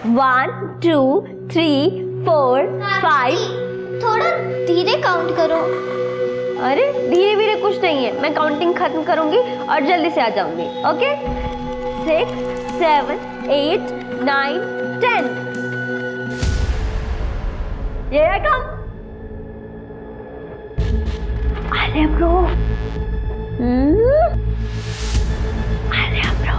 1 2 3 4 5। थोड़ा धीरे काउंट करो। अरे धीरे धीरे कुछ नहीं है, मैं काउंटिंग खत्म करूंगी और जल्दी से आ जाऊंगी। ओके 6 7 8 9 10। Here I come. अरे ब्रो, अरे ब्रो,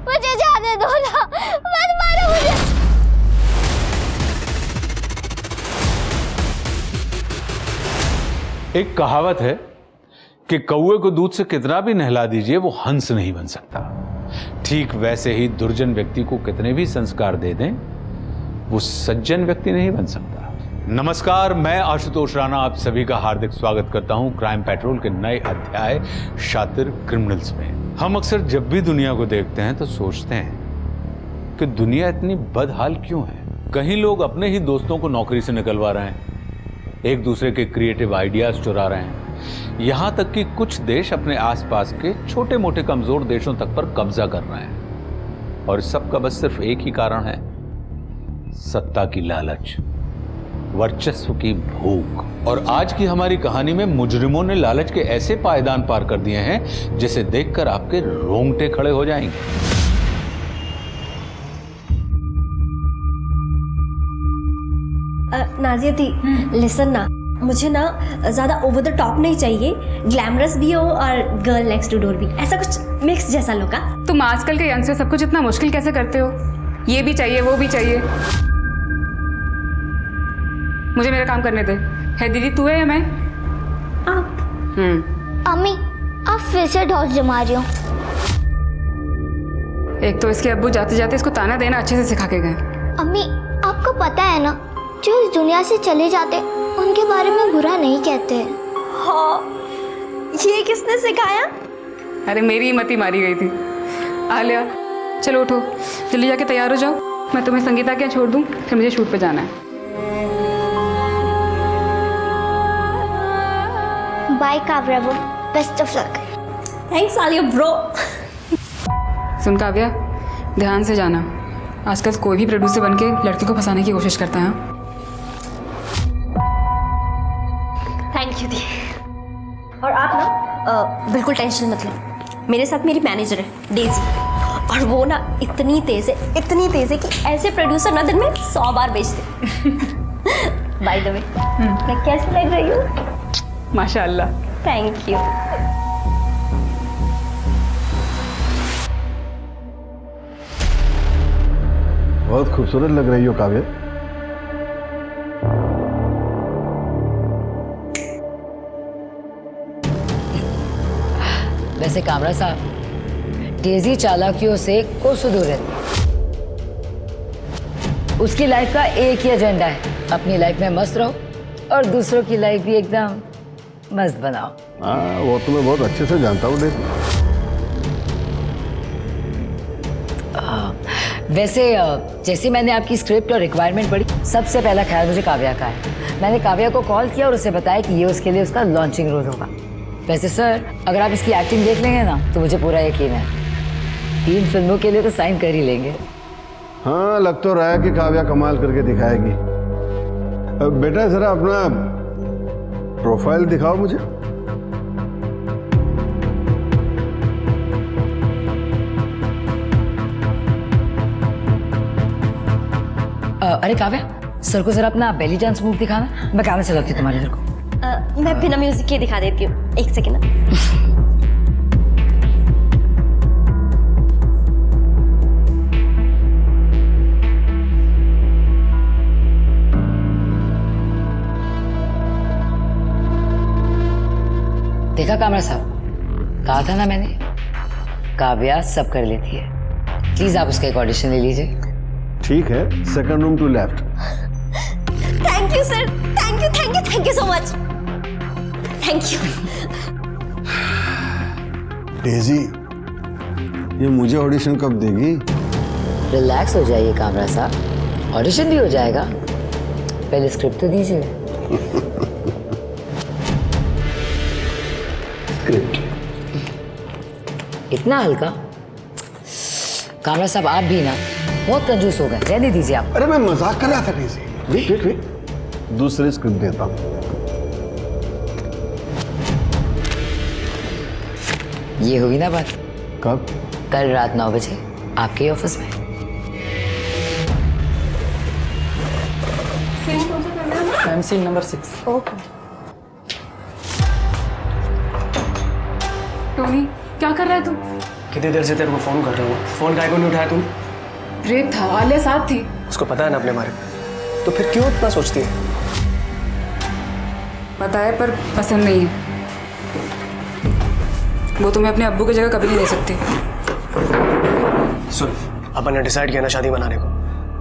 मुझे जाने दो ना, मत मारो मुझे। एक कहावत है कि कौवे को दूध से कितना भी नहला दीजिए वो हंस नहीं बन सकता। ठीक वैसे ही दुर्जन व्यक्ति को कितने भी संस्कार दे दें वो सज्जन व्यक्ति नहीं बन सकता। नमस्कार, मैं आशुतोष राणा आप सभी का हार्दिक स्वागत करता हूं क्राइम पेट्रोल के नए अध्याय शातिर क्रिमिनल्स में। हम अक्सर जब भी दुनिया को देखते हैं तो सोचते हैं कि दुनिया इतनी बदहाल क्यों है। कहीं लोग अपने ही दोस्तों को नौकरी से निकलवा रहे हैं, एक दूसरे के क्रिएटिव आइडियाज चुरा रहे हैं, यहां तक कि कुछ देश अपने आसपास के छोटे मोटे कमजोर देशों तक पर कब्जा कर रहे हैं। और इस सब का बस सिर्फ एक ही कारण है, सत्ता की लालच, वर्चस्व की भूख। और आज की हमारी कहानी में मुजरिमों ने लालच के ऐसे पायदान पार कर दिए हैं जिसे देखकर आपके रोंगटे खड़े हो जाएंगे। नाजिया दी, लिसन ना, मुझे ना ज्यादा ओवर द टॉप नहीं चाहिए, ग्लैमरस भी हो और गर्ल नेक्स्ट डोर भी, ऐसा कुछ मिक्स जैसा लोग का। तुम आजकल के यंग से सब कुछ इतना मुश्किल कैसे करते हो? ये भी चाहिए वो भी चाहिए। मुझे मेरा काम करने दे। है दीदी तू है या मैं? आप। अम्मी, आप फिर से ढोस जमा रही हो। एक तो इसके अब्बू जाते जाते इसको ताना देना अच्छे से सिखा के गए। अम्मी, आपको पता है ना, जो इस दुनिया से चले जाते उनके बारे में बुरा नहीं कहते। हाँ, ये किसने सिखाया? अरे मेरी ही मती मारी गई थी। आलिया चलो उठो, जल्दी जाके तैयार हो जाओ, मैं तुम्हें संगीता के यहाँ छोड़ दूँ, फिर मुझे शूट पे जाना है। Bye Kavya, best of luck. Thanks Aliya bro. सुन काव्या, ध्यान से जाना, आजकल कोई भी प्रोड्यूसर बन के लड़की को फंसाने की कोशिश करता है। थैंक यू दी। और आप ना बिल्कुल टेंशन मत लो, मेरे साथ मेरी मैनेजर है डेजी, और वो ना इतनी तेज है कि ऐसे प्रोड्यूसर ना दिन में 100 बार बेचते। बाय द वे, मैं कैसी लग रही हूँ? माशाल्लाह। Thank you. बहुत खूबसूरत लग रही हो काव्या। वैसे कामरा साहब, डेजी चालाकियों से कोसों दूर रहती है। उसकी लाइफ का एक ही एजेंडा है, अपनी लाइफ में मस्त रहो और दूसरों की लाइफ भी एकदम मस्त बनाओ। हाँ, वो तो मैं बहुत अच्छे से जानता हूँ डेजी। वैसे जैसे मैंने आपकी स्क्रिप्ट और रिक्वायरमेंट पढ़ी, सबसे पहला ख्याल मुझे काव्या का है। मैंने काव्या को कॉल किया और उसे बताया कि ये उसके लिए उसका लॉन्चिंग रोल होगा। वैसे सर, अगर आप इसकी एक्टिंग देख लेंगे ना तो मुझे पूरा यकीन है 3 फिल्मों के लिए तो साइन कर ही लेंगे। हाँ, लग तो रहा है कि काव्या कमाल करके दिखाएगी। बेटा जरा अपना प्रोफाइल दिखाओ मुझे। अरे काव्या, सर को जरा अपना बेली डांस मूव दिखाना, मैं कैमरा चलाती हूँ तुम्हारे सर को। मैं बिना म्यूजिक के दिखा देती हूँ, एक सेकेंड ना। देखा कामरा साहब, कहा था ना मैंने, काव्या सब कर लेती है। प्लीज आप उसका एक ऑडिशन ले लीजिए। ठीक है, second room to left. Thank you sir, thank you so much, thank you. Daisy, ये मुझे ऑडिशन कब देगी? रिलैक्स हो जाइए कामरा साहब, ऑडिशन भी हो जाएगा, पहले स्क्रिप्ट तो दीजिए। स्क्रिप्ट इतना हल्का? कामरा साहब आप भी ना बहुत कंजूस हो गए, रहने दीजिए आप। अरे मैं मजाक कर रहा था कहीं से। वेट वेट वेट, दूसरी स्क्रिप्ट देता हूँ। ये हुई ना बात, कब? कल रात 9 बजे आपके ऑफिस में। Ma'am scene number 6। टोनी क्या कर रहा है तू? कितनी देर से तेरे को फोन कर रहा हूँ, फोन काहे को नहीं उठाया तूने? ब्रेक था, आलिया साथ थी। उसको पता है ना अपने बारे में, तो फिर क्यों इतना सोचती है? पता है पर पसंद नहीं है। वो तुम्हें अपने अब्बू की जगह कभी नहीं ले सकती। सुन, अपन ने डिसाइड किया ना शादी बनाने को,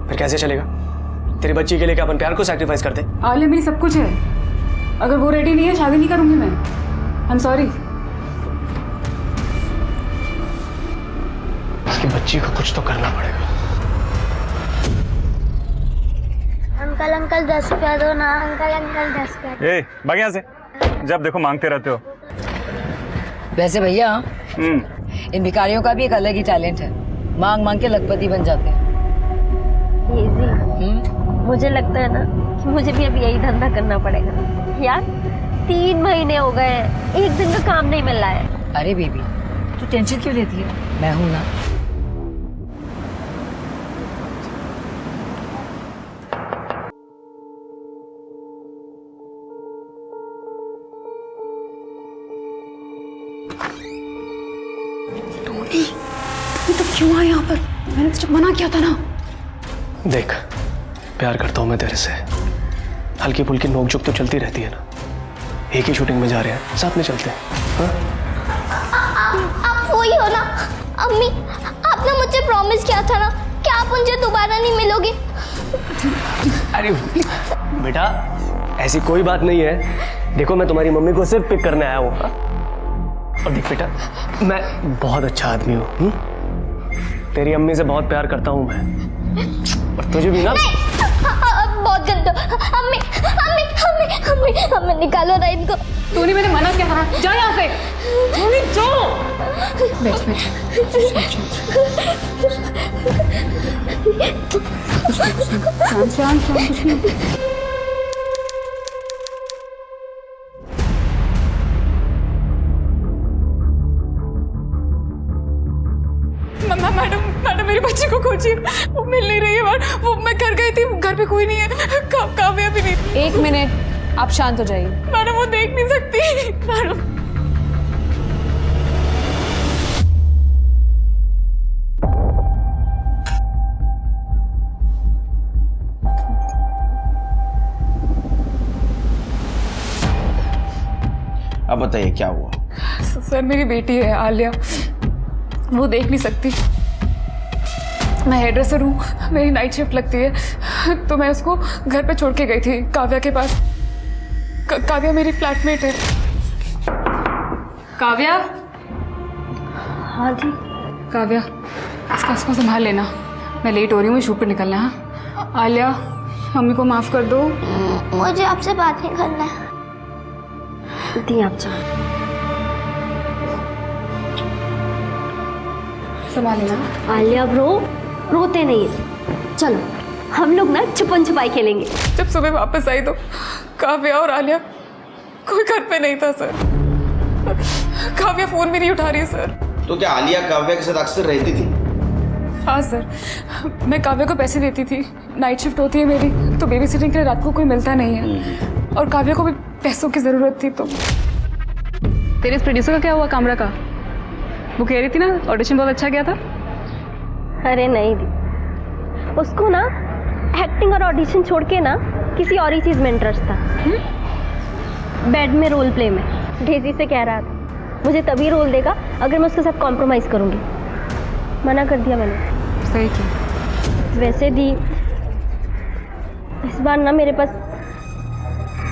फिर कैसे चलेगा? तेरी बच्ची के लिए क्या अपन प्यार को सैक्रिफाइस करते? आलिया मेरी सब कुछ है, अगर वो रेडी नहीं है शादी नहीं करूंगी मैं। I am sorry. उसकी बच्ची को कुछ तो करना पड़ेगा। अंकल अंकल 10 रुपया दो ना, अंकल अंकल 10 रुपया दो। ए भाग यहाँ से, जब देखो मांगते रहते हो। वैसे भैया इन भिखारियों का भी एक अलग ही टैलेंट है, मांग मांग के लखपति बन जाते हैं। मुझे लगता है ना कि मुझे भी अभी यही धंधा करना पड़ेगा यार। 3 महीने हो गए हैं, एक दिन का काम नहीं मिल रहा है। अरे बेबी तू टेंशन क्यों लेती है, मैं हूं ना। टोनी तो क्यों आया यहाँ पर? मैंने तो जब मना किया था ना। देख, प्यार करता हूँ मैं तेरे से, हल्की फुल्की नोकझोंक तो चलती रहती है ना। एक ही शूटिंग में जा रहे हैं, साथ में चलते हैं। आप वही हो ना अम्मी, आपने मुझे प्रॉमिस किया था ना कि आप उनसे दोबारा नहीं मिलोगे। अरे बेटा ऐसी कोई बात नहीं है। देखो मैं तुम्हारी मम्मी को सिर्फ पिक करने आया हूँ। और देख बेटा, मैं बहुत अच्छा आदमी हूँ। तेरी अम्मी से बहुत प्यार करता हूँ मैं, और तुझे भी ना। बहुत गंदा। अम्मी अम्मी अम्मी अम्मी अम्मी निकालो ना इनको। टोनी मैंने मना किया था, जा यहाँ से। टोनी जो बैठ बैठ। शांत कुछ नहीं। मैडम मेरी बच्ची को खोजिए, वो मिल नहीं रही है। वो मैं घर गई थी, घर पे कोई नहीं है। काव्या भी नहीं। 1 मिनट, आप शांत हो जाइए। मैडम वो देख नहीं सकती। मैडम अब बताइए क्या हुआ? सर मेरी बेटी है आलिया, वो देख नहीं सकती। मैं हेयर ड्रेसर हूँ, मेरी नाइट शिफ्ट लगती है, तो मैं उसको घर पे छोड़ के गई थी काव्या के पास। काव्या मेरी फ्लैटमेट है। काव्या। हाँ जी। काव्या इसको संभाल लेना, मैं लेट हो रही हूँ, शूट पे निकलना है। हाँ? आलिया मम्मी को माफ कर दो। मुझे आपसे बात नहीं करना है। दी आप जाओ। संभाल लेना। आलिया रोते नहीं है। चलो हम लोग ना छुपन छुपाई खेलेंगे। जब सुबह वापस आई तो काव्या और आलिया कोई घर पे नहीं था सर। काव्या फोन भी नहीं उठा रही है सर। तो क्या आलिया काव्या के साथ अक्सर रहती थी? हाँ सर, मैं काव्या को पैसे देती थी, नाइट शिफ्ट होती है मेरी, तो बेबी सिटिंग के लिए रात को कोई मिलता नहीं है, और काव्या को भी पैसों की ज़रूरत थी। तो तेरे इस प्रोड्यूसर का क्या हुआ, कामरा का? वो कह रही थी ना ऑडिशन बहुत अच्छा गया था। अरे नहीं दी, उसको ना एक्टिंग और ऑडिशन छोड़ के ना किसी और ही चीज़ में इंटरेस्ट था। बेड में रोल प्ले में। डेजी से कह रहा था मुझे तभी रोल देगा अगर मैं उसके साथ कॉम्प्रोमाइज़ करूँगी। मना कर दिया मैंने। सही किया। वैसे दी इस बार ना मेरे पास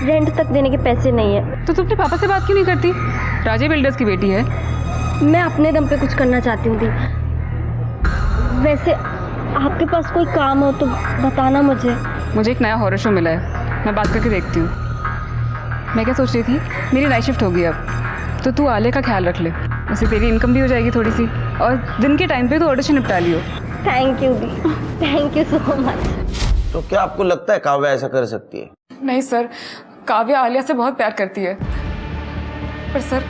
रेंट तक देने के पैसे नहीं है। तो तू अपने पापा से बात क्यों नहीं करती? राजे बिल्डर्स की बेटी है। मैं अपने दम पे कुछ करना चाहती हूँ दी। वैसे आपके पास कोई काम हो तो बताना मुझे। मुझे एक नया हॉरर शो मिला है, मैं बात करके देखती हूँ। मैं क्या सोच रही थी, मेरी नाइट शिफ्ट होगी अब, तो तू आलिया का ख्याल रख ले, उससे तेरी इनकम भी हो जाएगी थोड़ी सी, और दिन के टाइम पे तो ऑडिशन निपटा लियो। थैंक यू दी, थैंक यू सो मच। तो क्या आपको लगता है काव्या ऐसा कर सकती है? नहीं सर, काव्या आलिया से बहुत प्यार करती है, पर सर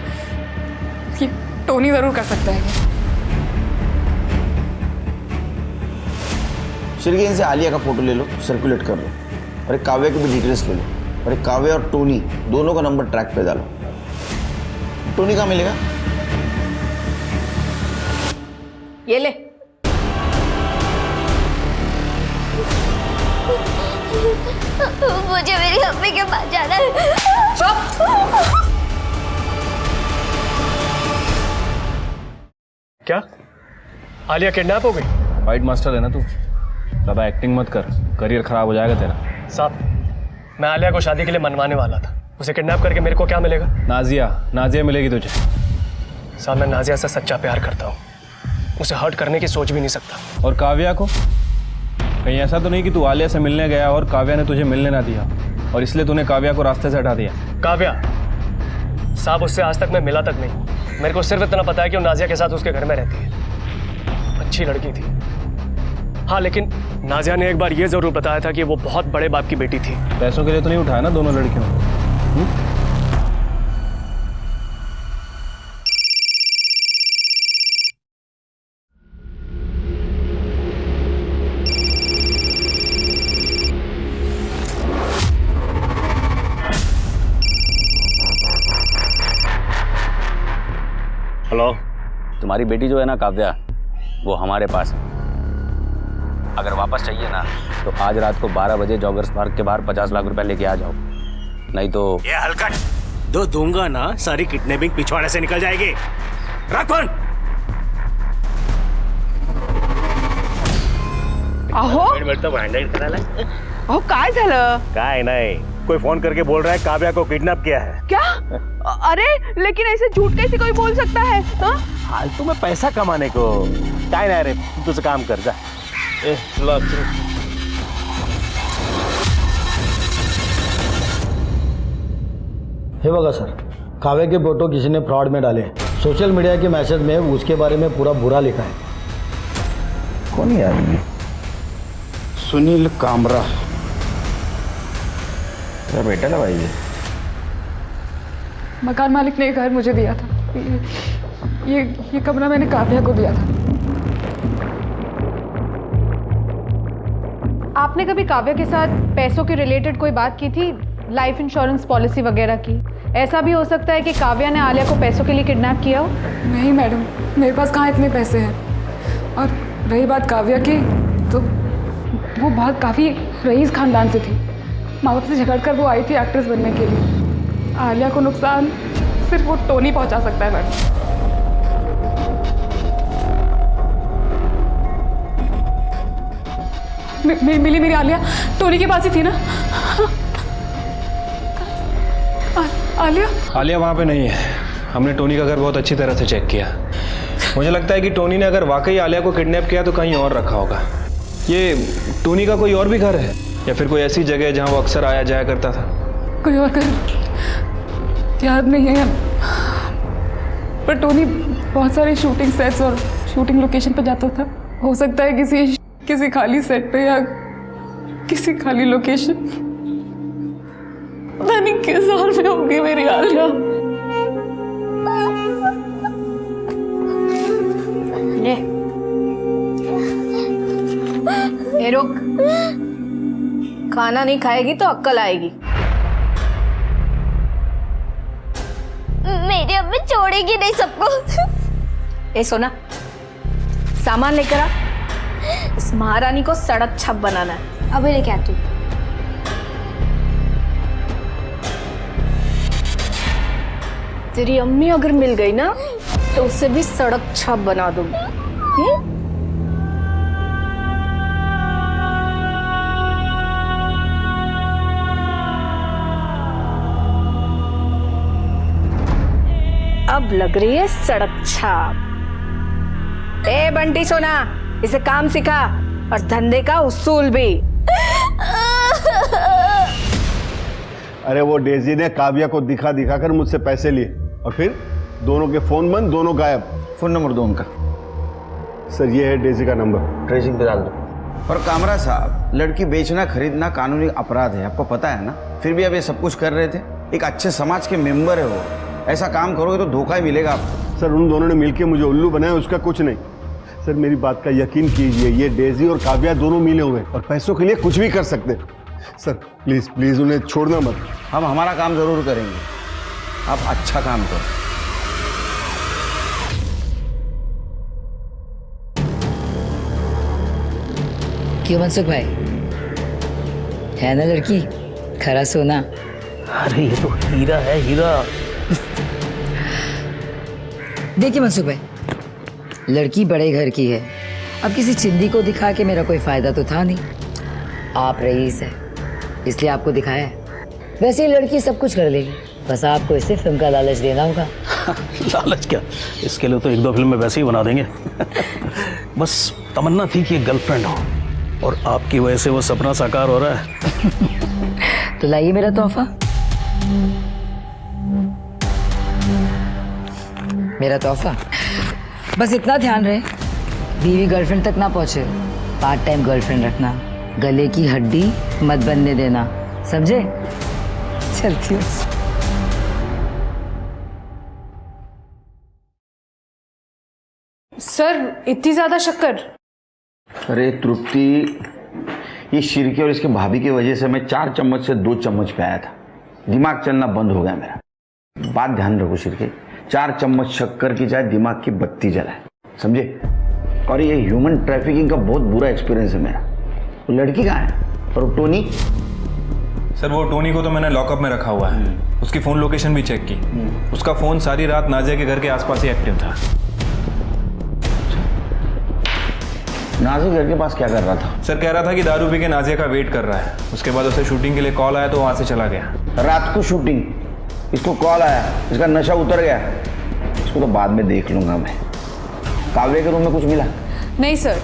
ये टोनी ज़रूर कर सकता है। श्रीकी, इनसे आलिया का फोटो ले लो, सर्कुलेट कर लो, और एक काव्या की भी डिटेल्स ले लो, और एक काव्या और टोनी दोनों का नंबर ट्रैक पे डालो। टोनी कहाँ मिलेगा? ये ले। मुझे मेरी अम्मी के पास जाना है। क्या आलिया किडनैप हो गई? फाइट मास्टर है ना तू, ज़्यादा एक्टिंग मत कर, करियर खराब हो जाएगा तेरा। साहब, मैं आलिया को शादी के लिए मनवाने वाला था, उसे किडनैप करके मेरे को क्या मिलेगा? नाजिया मिलेगी तुझे। साहब, मैं नाजिया से सच्चा प्यार करता हूँ, उसे हर्ट करने की सोच भी नहीं सकता। और काव्या को? कहीं ऐसा तो नहीं कि तू आलिया से मिलने गया और काव्या ने तुझे मिलने ना दिया, और इसलिए तूने काव्या को रास्ते से हटा दिया? काव्या साहब, उससे आज तक मैं मिला तक नहीं, मेरे को सिर्फ इतना पता है कि वो नाजिया के साथ उसके घर में रहती है, अच्छी लड़की थी। हाँ, लेकिन नाजिया ने एक बार ये जरूर बताया था कि वो बहुत बड़े बाप की बेटी थी। पैसों के लिए तो नहीं उठाया ना दोनों लड़कियों? हेलो, तुम्हारी बेटी जो है ना काव्या, वो हमारे पास है। अगर वापस चाहिए ना तो आज रात को 12 बजे जॉगर्स पार्क के बाहर 50 लाख रुपए लेके आ जाओ, नहीं तो ये हलकट दो दूंगा ना, सारी किडनैपिंग पिछवाड़े से निकल जाएगी। रख फोन। अहो काय अहो काय झालं? नाही, कोई फोन करके बोल रहा है काव्या को किडनैप किया है। क्या? अरे लेकिन ऐसे झूठ कैसे कोई बोल सकता है? हाँ? फालतू में पैसा कमाने को काय नाही रे, तू तुझं काम कर जा। हे बघा सर, काव्या के फोटो किसी ने फ्रॉड में डाले, सोशल मीडिया के मैसेज में उसके बारे में पूरा बुरा लिखा है। कौन है आदमी? सुनील कामरा। तेरा बेटा ना भाई? मकान मालिक ने घर मुझे दिया था, ये कमरा मैंने काव्या को दिया था। आपने कभी काव्या के साथ पैसों के रिलेटेड कोई बात की थी, लाइफ इंश्योरेंस पॉलिसी वगैरह की? ऐसा भी हो सकता है कि काव्या ने आलिया को पैसों के लिए किडनैप किया हो। नहीं मैडम, मेरे पास कहाँ इतने पैसे हैं। और रही बात काव्या की, तो वो बहुत काफ़ी रईस खानदान से थी, माँ बाप से झगड़कर वो आई थी एक्ट्रेस बनने के लिए। आलिया को नुकसान सिर्फ वो टोनी पहुँचा सकता है मैडम। मिली मेरी आलिया टोनी के पास ही थी ना? आलिया वहाँ पे नहीं है। हमने टोनी का घर बहुत अच्छी तरह से चेक किया। मुझे लगता है कि टोनी ने अगर वाकई आलिया को किडनैप किया तो कहीं और रखा होगा। ये टोनी का कोई और भी घर है या फिर कोई ऐसी जगह है जहाँ वो अक्सर आया जाया करता था? कोई और घर याद नहीं है, पर टोनी बहुत सारे शूटिंग सेट्स और शूटिंग लोकेशन पर जाता था। हो सकता है किसी खाली सेट पे या किसी खाली लोकेशन। पता नहीं किस हाल में होगी मेरी आलिया। ए रुक, खाना नहीं खाएगी तो अक्कल आएगी। मेरी अम्मी छोड़ेगी नहीं सबको। ए सोना, सामान लेकर आ, इस महारानी को सड़क छप बनाना है। अभी लेके आती हूँ। तेरी अम्मी अगर मिल गई ना तो उससे भी सड़क छप बना दूंगी। अब लग रही है सड़क छाप। ए बंटी सोना, इसे काम सिखा, और धंधे का उसूल भी। अरे वो डेजी ने काव्या को दिखा दिखा कर मुझसे पैसे लिए और फिर दोनों के फोन बंद, दोनों गायब। फोन नंबर दो उनका। सर ये है डेजी का नंबर, ट्रेसिंग पे डाल दो। और कामरा साहब, लड़की बेचना खरीदना कानूनी अपराध है, आपको पता है ना? फिर भी आप ये सब कुछ कर रहे थे। एक अच्छे समाज के मेंबर है वो, ऐसा काम करोगे तो धोखा ही मिलेगा आपको। सर उन दोनों ने मिलकर मुझे उल्लू बनाया, उसका कुछ नहीं। सर मेरी बात का यकीन कीजिए, ये डेजी और काव्या दोनों मिले हुए और पैसों के लिए कुछ भी कर सकते। सर प्लीज प्लीज उन्हें छोड़ना मत। हम हमारा काम जरूर करेंगे, आप अच्छा काम करो। क्यों मनसुख भाई, है ना लड़की खरा सोना? अरे ये तो हीरा है, हीरा। देखिए मनसुख भाई, लड़की बड़े घर की है, अब किसी चिंदी को दिखा के मेरा कोई फायदा तो था नहीं। आप रईस है इसलिए आपको दिखाया है। वैसे ही लड़की सब कुछ कर लेगी, बस आपको इसे फिल्म का लालच देना होगा। लालच क्या, इसके लिए तो 1-2 फिल्म में वैसे ही बना देंगे। बस तमन्ना थी कि गर्लफ्रेंड हो, और आपकी वजह से वो सपना साकार हो रहा है। तो लाइए मेरा तोहफा। मेरा तोहफा बस इतना ध्यान रहे, बीवी गर्लफ्रेंड तक ना पहुंचे। पार्ट टाइम गर्लफ्रेंड रखना, गले की हड्डी मत बनने देना, समझे? चलती हूँ। सर इतनी ज्यादा शक्कर? अरे तृप्ति, ये शिरके और इसके भाभी की वजह से मैं 4 चम्मच से 2 चम्मच पे आया था। दिमाग चलना बंद हो गया मेरा। बात ध्यान रखो शिरके, 4 चम्मच शक्कर की चाहे दिमाग की बत्ती जलाए, समझे? और ये ह्यूमन ट्रैफिकिंग का बहुत बुरा एक्सपीरियंस है मेरा। तो लड़की कहाँ है? और टोनी? सर वो टोनी को तो मैंने लॉकअप में रखा हुआ है, उसकी फ़ोन लोकेशन भी चेक की। उसका फ़ोन सारी रात नाजिया के घर के आसपास ही एक्टिव था। नाजिया घर के पास क्या कर रहा था? सर कह रहा था कि दारू पी के नाजिया का वेट कर रहा है। उसके बाद उसे शूटिंग के लिए कॉल आया तो वहाँ से चला गया। रात को शूटिंग, इसको कॉल आया, इसका नशा उतर गया। इसको तो बाद में देख लूंगा मैं। काव्या के रूम में कुछ मिला? नहीं सर,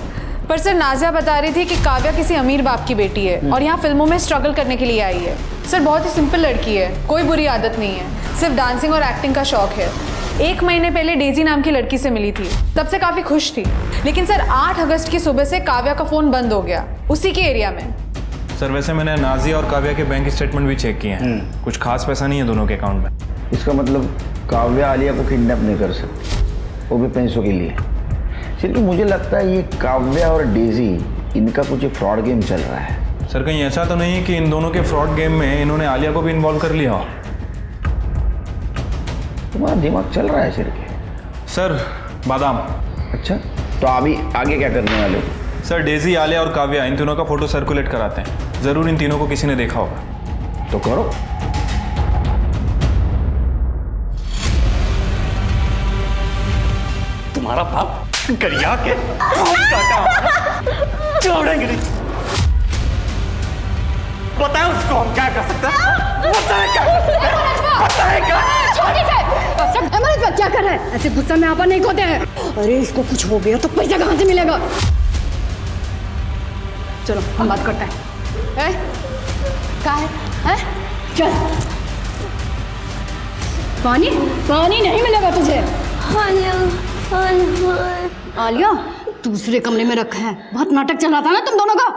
पर सर नाजिया बता रही थी कि काव्या किसी अमीर बाप की बेटी है और यहाँ फिल्मों में स्ट्रगल करने के लिए आई है। सर बहुत ही सिंपल लड़की है, कोई बुरी आदत नहीं है, सिर्फ डांसिंग और एक्टिंग का शौक है। 1 महीने पहले डेजी नाम की लड़की से मिली थी, तब से काफ़ी खुश थी। लेकिन सर 8 अगस्त की सुबह से काव्या का फ़ोन बंद हो गया, उसी के एरिया में। सर वैसे मैंने नाजिया और काव्या के बैंक स्टेटमेंट भी चेक किए हैं, कुछ खास पैसा नहीं है दोनों के अकाउंट में। इसका मतलब काव्या आलिया को किडनैप नहीं कर सकती, वो भी पैसों के लिए। सिर्फ मुझे लगता है ये काव्या और डेजी, इनका कुछ फ्रॉड गेम चल रहा है। सर कहीं ऐसा तो नहीं है कि इन दोनों के फ्रॉड गेम में इन्होंने आलिया को भी इन्वॉल्व कर लिया हो? तुम्हारा दिमाग चल रहा है सिर्फ। सर बादाम। अच्छा, तो अभी आगे क्या करने वाले हो? सर डेजी, आलिया और काव्या, इन तीनों का फोटो सर्कुलेट कराते हैं। जरूर इन तीनों को किसी ने देखा होगा। तो करो। तुम्हारा बाप गरिया के छोड़ेंगे नहीं। बताए उसको हम क्या कर सकते हैं? बताए क्या कर सकते हैं? बताए क्या? क्या कर रहा है? ऐसे गुस्सा में आपा नहीं खोते हैं। अरे इसको कुछ हो गया तो पैसा कहाँ से मिलेगा? चलो हम बात करते हैं। क्या है? चल। पानी नहीं मिलेगा तुझे। आलिया दूसरे कमरे में रखा है, बहुत नाटक चल रहा था ना तुम दोनों का।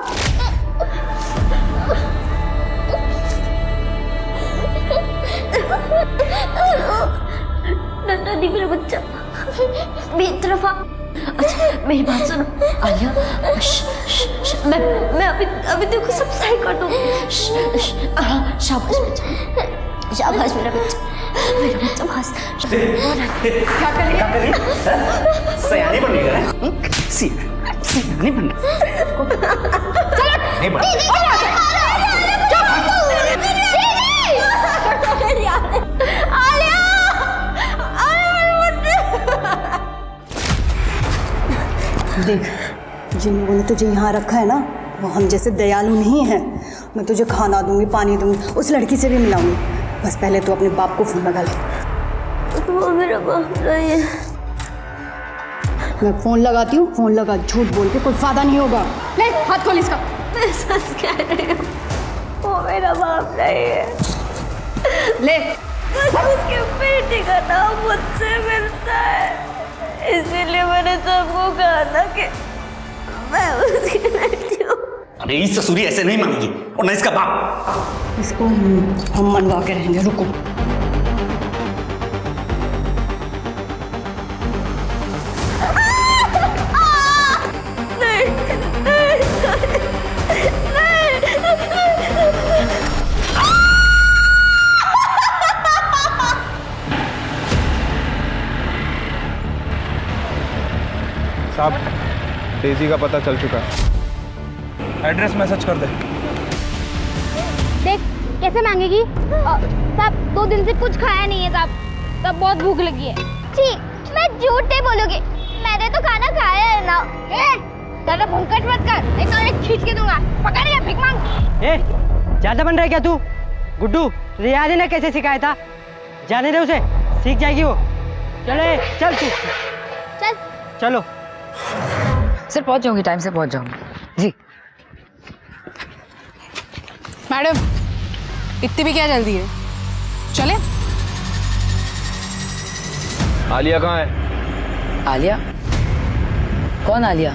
दादी मेरा बच्चा मेरी तरफ आ। अच्छा मेरी बात सुनो आलिया, मैं अभी देखो सब सही कर दूँगी। शाबाश बच्चा, शाबाश मेरा बच्चा बस। क्या करें? सयानी बन गया। सयानी बन नहीं बन। देख, जिन लोगों ने तुझे यहाँ रखा है ना, वो हम जैसे दयालु नहीं है। मैं तुझे खाना दूंगी, पानी दूंगी, उस लड़की से भी मिलाऊंगी। बस पहले तो अपने बाप को फोन लगा ले। वो मेरा बाप नहीं है। मैं फोन लगाती हूँ, फोन लगा, झूठ बोल के कोई फायदा नहीं होगा। ले हाथ खोल इसका। मैं सच कह रही हूँ, वो मेरा बाप नहीं है। ले उसके बेटे का नाम मुझसे मिलता है, इसीलिए मैंने सबको कहा था कि मैं उसकी बेटी हूँ। अरे इस ससुरी ऐसे नहीं मानेगी, और न इसका बाप। इसको हम मनवा के रहेंगे, रुको। साहब, डेजी का पता चल चुका है। एड्रेस मैसेज कर दे। देख कैसे मांगेगी। साहब 2 दिन से कुछ खाया नहीं है साहब, सब बहुत भूख लगी है। जी मैं झूठ नहीं बोलूंगी, मैंने तो खाना खाया है ना। ज्यादा भूखट मत कर, नहीं तो मैं खींच के दूंगा। पकड़ या भीख मांग। ज्यादा बन रहा है क्या तू? गुड्डू तुझे याद है ना कैसे सिखाया था? जाने दे उसे, सीख जाएगी वो। चले चल तू, चल चलो। सर पहुंच जाऊंगी, टाइम से पहुंच जाऊंगी जी। मैडम इतनी भी क्या जल्दी है, चले। आलिया कहाँ है? आलिया? कौन आलिया?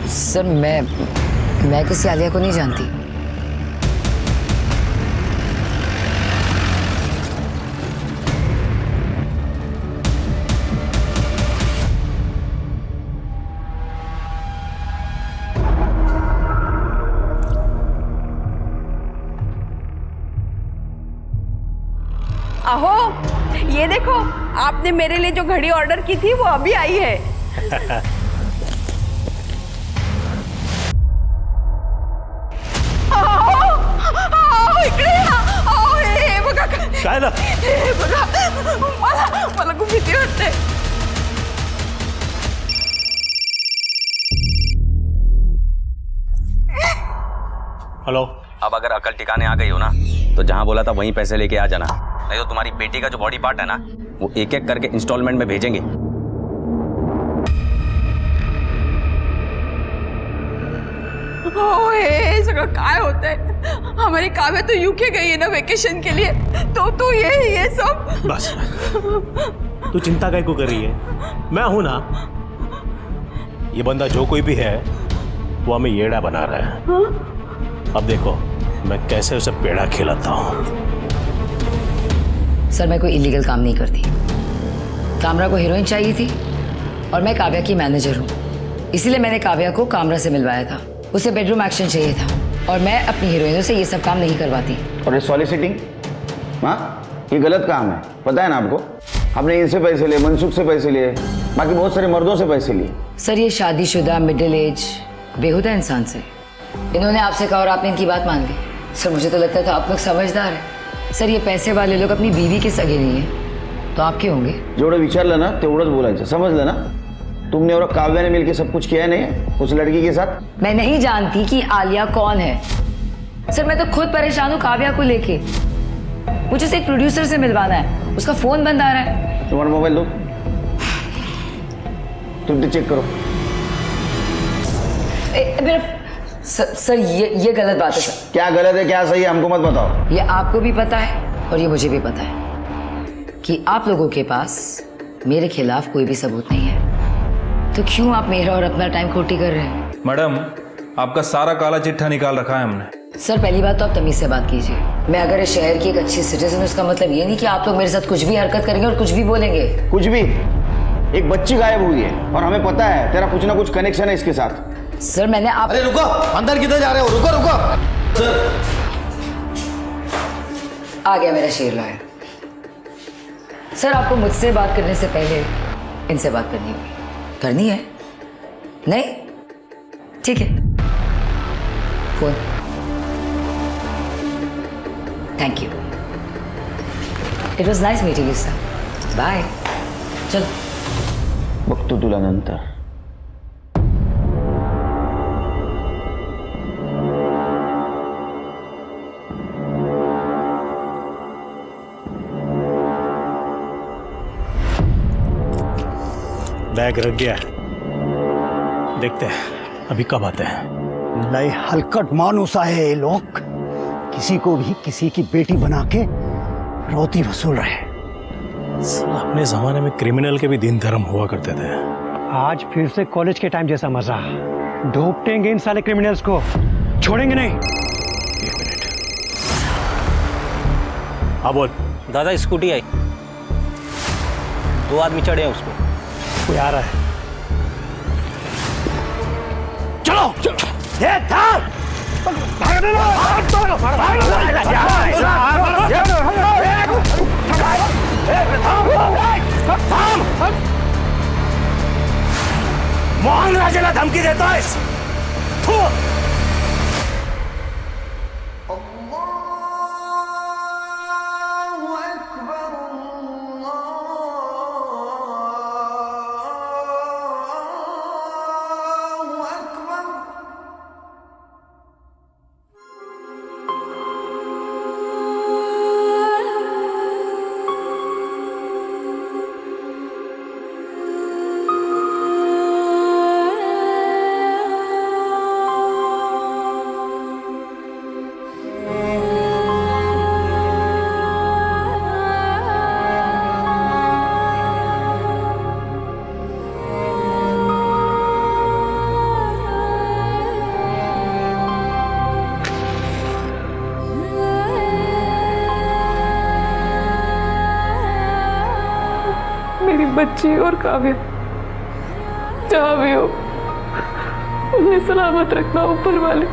सर मैं किसी आलिया को नहीं जानती। आहो, ये देखो, आपने मेरे लिए जो घड़ी ऑर्डर की थी वो अभी आई है। काय ना मला खूप भीती वाटते। हेलो। अब अगर अकल ठिकाने आ गई हो ना, तो जहां बोला था वहीं पैसे लेके आ जाना, नहीं तो तुम्हारी बेटी का जो बॉडी पार्ट है ना, वो एक एक करके इंस्टॉलमेंट में भेजेंगे। ओए, सगळं काय होतंय? हमारी काव्या तो यूके गई है ना वेकेशन के लिए, तो तू ये सब। बस तू चिंता काय को कर रही है, मैं हूं ना। ये बंदा जो कोई भी है वो हमें येड़ा बना रहा है। अब देखो मैं कैसे उसे पेड़ा खिलाता हूं। सर मैं कोई इलीगल काम नहीं करती। कामरा को हीरोइन चाहिए थी और मैं काव्या की मैनेजर हूँ, इसीलिए मैंने काव्या को कामरा से मिलवाया था। उसे बेडरूम एक्शन चाहिए था और मैं अपनी हीरोइनों से ये सब काम नहीं करवाती। और ये सॉलिसिटिंग, हाँ ये गलत काम है, पता है ना आपको। हमने इनसे पैसे लिए, मनसुख से पैसे लिए, बाकी बहुत सारे मर्दों से पैसे लिए। सर ये शादीशुदा मिडिल एज बेहुदा इंसान से इन्होंने आपसे कहा और आपने इनकी बात मान ली। सर मुझे तो लगता था आप लोग समझदार हैं। सर ये पैसे वाले लोग अपनी बीवी के सगे नहीं है तो आपके होंगे। जेवढं विचारलं ना तेवढंच बोलायचं, समझलं ना। तुमने और काव्या ने मिलकर सब कुछ किया है नहीं उस लड़की के साथ। मैं नहीं जानती कि आलिया कौन है सर, मैं तो खुद परेशान हूँ काव्या को लेके। मुझे उसे एक प्रोड्यूसर से मिलवाना है, उसका फोन बंद आ रहा है। तुम्हारा मोबाइल दो, तुम चेक करो। सर ये गलत बात है सर। क्या गलत है क्या सही है हमको मत बताओ। ये आपको भी पता है और ये मुझे भी पता है कि आप लोगों के पास मेरे खिलाफ कोई भी सबूत नहीं है, तो क्यों आप मेरा और अपना टाइम खोटी कर रहे हैं? मैडम आपका सारा काला चिट्ठा निकाल रखा है हमने। सर पहली बात तो आप तमीज से बात कीजिए। मैं अगर इस शहर की एक अच्छी सिटीजन, उसका मतलब ये नहीं कि आप लोग मेरे साथ कुछ भी हरकत करेंगे और कुछ भी बोलेंगे। कुछ भी? एक बच्ची गायब हुई है और हमें पता है तेरा कुछ ना कुछ कनेक्शन है इसके साथ। सर मैंने आप... अरे रुको, अंदर किधर जा रहे हो? रुको रुको सर। आ गया मेरा शेर लॉयर। सर आपको मुझसे बात करने से पहले इनसे बात करनी होगी। करनी है? नहीं? ठीक है, phone. Thank you, it was nice meeting you sir. Bye. चल बघतो तुला नंतर। बैग रख गया, देखते हैं अभी कब आते हैं। लय हलकट मानुस है ये लोग, किसी को भी किसी की बेटी बना के रोती वसूल रहे। अपने जमाने में क्रिमिनल के भी दिन धर्म हुआ करते थे। आज फिर से कॉलेज के टाइम जैसा मजा, ढोपटेंगे इन साले क्रिमिनल्स को, छोड़ेंगे नहीं। एक मिनट, हाँ बोल। दादा स्कूटी आई, 2 आदमी चढ़े हैं उस पर। कोई आ रहा है, चलो चलो। ये था मोहन राजेला धमकी देता है। मेरी बच्ची और काव्या जहाँ भी हो उन्हें सलामत रखना ऊपर वाले।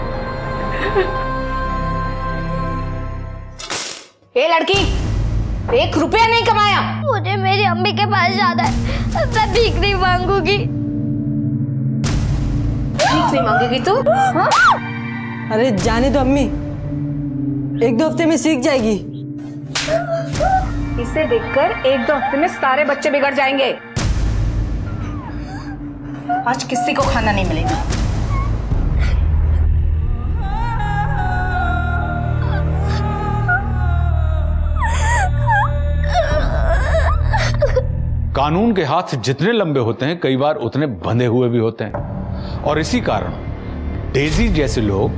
ये लड़की 1 रुपया नहीं कमाया। मुझे मेरी अम्मी के पास जाना है, मैं भीख नहीं मांगूंगी। भीख नहीं मांगेगी तू? हाँ? अरे जाने दो अम्मी, 1-2 हफ्ते में सीख जाएगी। इसे देखकर 1-2 हफ्ते में सारे बच्चे बिगड़ जाएंगे। आज किसी को खाना नहीं मिलेगा। कानून के हाथ जितने लंबे होते हैं कई बार उतने बंधे हुए भी होते हैं, और इसी कारण डेजी जैसे लोग